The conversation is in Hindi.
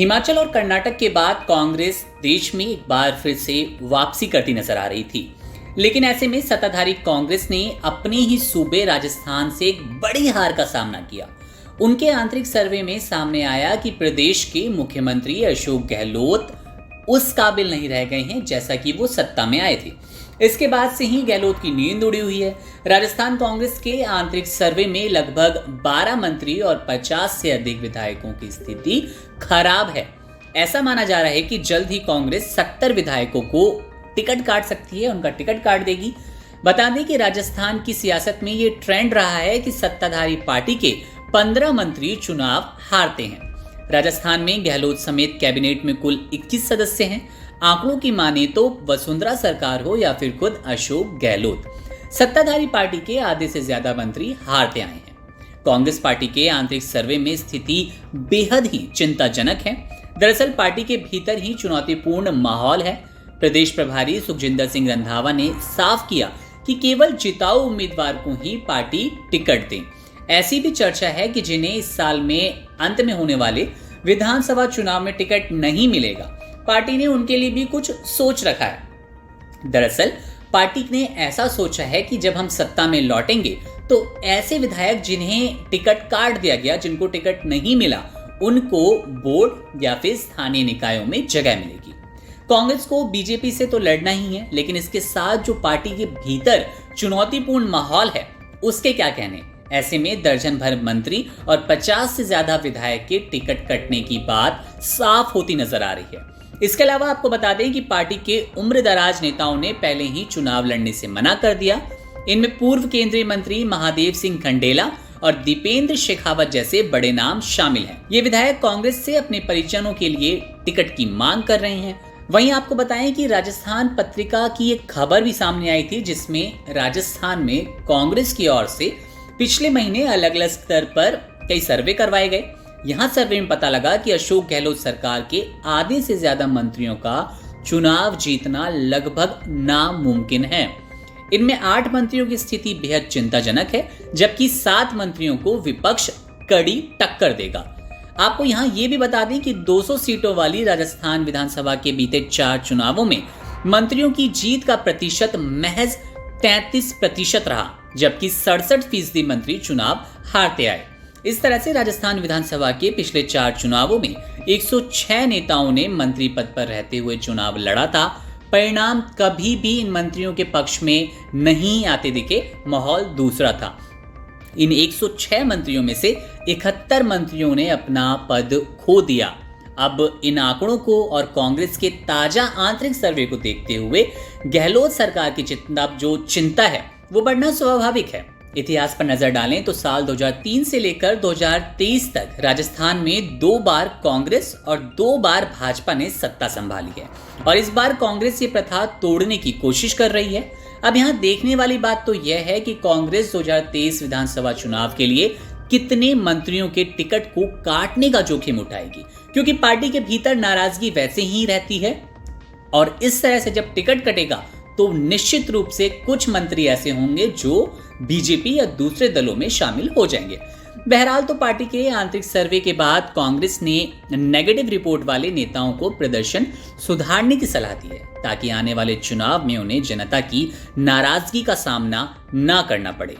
हिमाचल और कर्नाटक के बाद कांग्रेस देश में एक बार फिर से वापसी करती नजर आ रही थी। लेकिन ऐसे में सत्ताधारी कांग्रेस ने अपने ही सूबे राजस्थान से एक बड़ी हार का सामना किया। उनके आंतरिक सर्वे में सामने आया कि प्रदेश के मुख्यमंत्री अशोक गहलोत उस काबिल नहीं रह गए हैं जैसा कि वो सत्ता में आए थे। इसके बाद से ही गहलोत की नींद उड़ी हुई है। राजस्थान कांग्रेस के आंतरिक सर्वे में लगभग 12 मंत्री और 50 से अधिक विधायकों की स्थिति खराब है। ऐसा माना जा रहा है कि जल्द ही कांग्रेस 70 विधायकों को टिकट काट सकती है, उनका टिकट काट देगी। बता दें कि राजस्थान की सियासत में ये ट्रेंड रहा है कि सत्ताधारी पार्टी के 15 मंत्री चुनाव हारते हैं। राजस्थान में गहलोत समेत कैबिनेट में कुल 21 सदस्य हैं। आंकड़ों की माने तो वसुंधरा सरकार हो या फिर खुद अशोक गहलोत, सत्ताधारी पार्टी के आधे से ज्यादा मंत्री हारते आए हैं। कांग्रेस पार्टी के आंतरिक सर्वे में स्थिति बेहद ही चिंताजनक है। दरअसल पार्टी के भीतर ही चुनौतीपूर्ण माहौल है। प्रदेश प्रभारी सुखजिंदर सिंह रंधावा ने साफ किया कि केवल जिताऊ उम्मीदवार को ही पार्टी टिकट दे। ऐसी भी चर्चा है कि जिन्हें इस साल में अंत में होने वाले विधानसभा चुनाव में टिकट नहीं मिलेगा, पार्टी ने उनके लिए भी कुछ सोच रखा है। दरअसल पार्टी ने ऐसा सोचा है कि जब हम सत्ता में लौटेंगे तो ऐसे विधायक जिन्हें टिकट काट दिया गया, जिनको टिकट नहीं मिला, उनको बोर्ड या फिर स्थानीय निकायों में जगह मिलेगी। कांग्रेस को बीजेपी से तो लड़ना ही है, लेकिन इसके साथ जो पार्टी के भीतर चुनौतीपूर्ण माहौल है उसके क्या कहने। ऐसे में दर्जन भर मंत्री और 50 से ज्यादा विधायक के टिकट कटने की बात साफ होती नजर आ रही है। इसके अलावा आपको बता दें कि पार्टी के उम्रदराज नेताओं ने पहले ही चुनाव लड़ने से मना कर दिया। इनमें पूर्व केंद्रीय मंत्री महादेव सिंह खंडेला और दीपेंद्र शेखावत जैसे बड़े नाम शामिल हैं। ये विधायक कांग्रेस से अपने परिजनों के लिए टिकट की मांग कर रहे हैं। वहीं आपको बताएं कि राजस्थान पत्रिका की एक खबर भी सामने आई थी, जिसमें राजस्थान में कांग्रेस की ओर से पिछले महीने अलग अलग स्तर पर कई सर्वे करवाए गए। यहां सर्वे में पता लगा कि अशोक गहलोत सरकार के आधे से ज्यादा मंत्रियों का चुनाव जीतना लगभग नामुमकिन है। इनमें 8 मंत्रियों की स्थिति बेहद चिंताजनक है, जबकि 7 मंत्रियों को विपक्ष कड़ी टक्कर देगा। आपको यहां यह भी बता दें कि 200 सीटों वाली राजस्थान विधानसभा के बीते 4 चुनावों में मंत्रियों की जीत का प्रतिशत महज 33% रहा, जबकि 67% मंत्री चुनाव हारते आए। इस तरह से राजस्थान विधानसभा के पिछले 4 चुनावों में 106 नेताओं ने मंत्री पद पर रहते हुए चुनाव लड़ा था। परिणाम कभी भी इन मंत्रियों के पक्ष में नहीं आते दिखे, माहौल दूसरा था। इन 106 मंत्रियों में से 71 मंत्रियों ने अपना पद खो दिया। अब इन आंकड़ों को और कांग्रेस के ताजा आंतरिक सर्वे को देखते हुए गहलोत सरकार की चिंता है वो बढ़ना स्वाभाविक है। इतिहास पर नजर डालें तो साल 2003 से लेकर 2023 तक राजस्थान में 2 बार कांग्रेस और 2 बार भाजपा ने सत्ता संभाली है, और इस बार कांग्रेस ये प्रथा तोड़ने की कोशिश कर रही है। अब यहाँ देखने वाली बात तो यह है कि कांग्रेस 2023 विधानसभा चुनाव के लिए कितने मंत्रियों के टिकट को काटने का जोखिम उठाएगी, क्योंकि पार्टी के भीतर नाराजगी वैसे ही रहती है। और इस तरह से जब टिकट कटेगा तो निश्चित रूप से कुछ मंत्री ऐसे होंगे जो बीजेपी या दूसरे दलों में शामिल हो जाएंगे। बहरहाल तो पार्टी के आंतरिक सर्वे के बाद कांग्रेस ने नेगेटिव रिपोर्ट वाले नेताओं को प्रदर्शन सुधारने की सलाह दी है, ताकि आने वाले चुनाव में उन्हें जनता की नाराजगी का सामना ना करना पड़े।